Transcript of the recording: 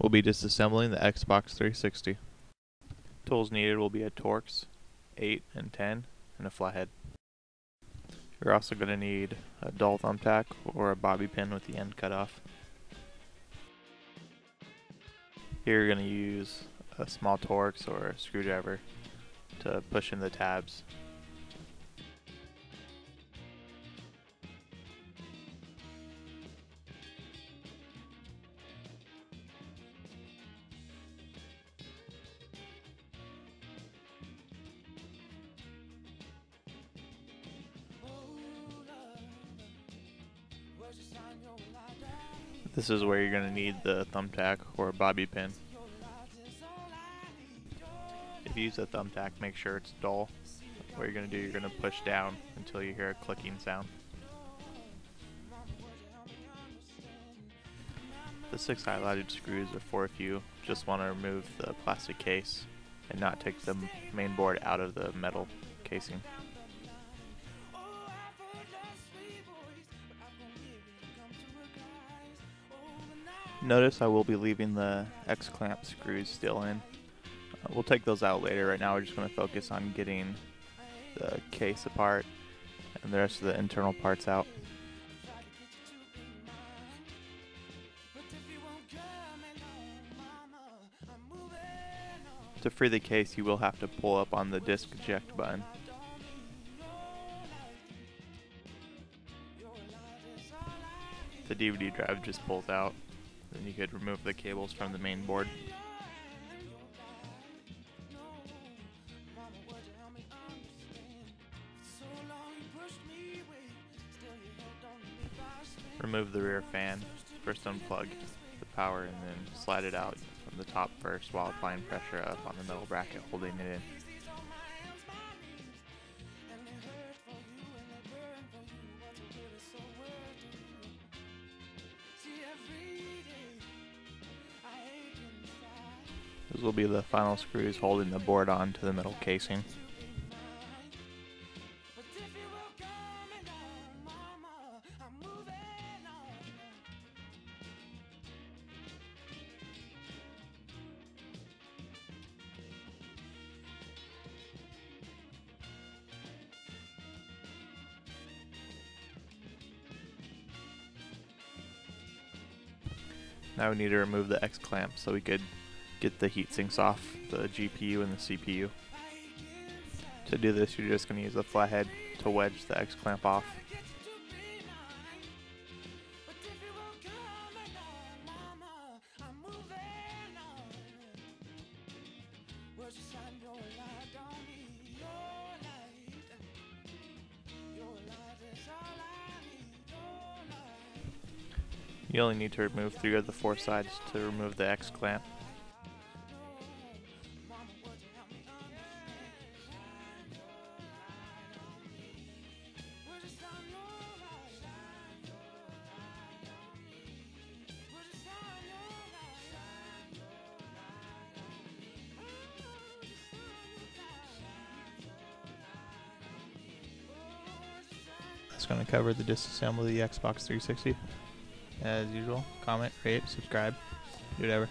We'll be disassembling the Xbox 360. Tools needed will be a Torx, 8 and 10, and a flathead. You're also going to need a dull thumbtack or a bobby pin with the end cut off. Here you're going to use a small Torx or a screwdriver to push in the tabs. This is where you're going to need the thumbtack or bobby pin. If you use a thumbtack, make sure it's dull. What you're going to do, you're going to push down until you hear a clicking sound. The 6 highlighted screws are for if you just want to remove the plastic case and not take the main board out of the metal casing. Notice I will be leaving the X-clamp screws still in. We'll take those out later. Right now we're just going to focus on getting the case apart and the rest of the internal parts out. To free the case, you will have to pull up on the disc eject button. The DVD drive just pulls out. Then you could remove the cables from the main board. Remove the rear fan. First unplug the power and then slide it out from the top first while applying pressure up on the metal bracket holding it in. Those will be the final screws holding the board on to the metal casing. Now we need to remove the X-clamp so we could get the heat sinks off the GPU and the CPU. To do this, you're just going to use a flathead to wedge the X-clamp off. You only need to remove 3 of the 4 sides to remove the X-clamp. That's going to cover the disassembly of the Xbox 360. As usual, comment, rate, subscribe, do whatever.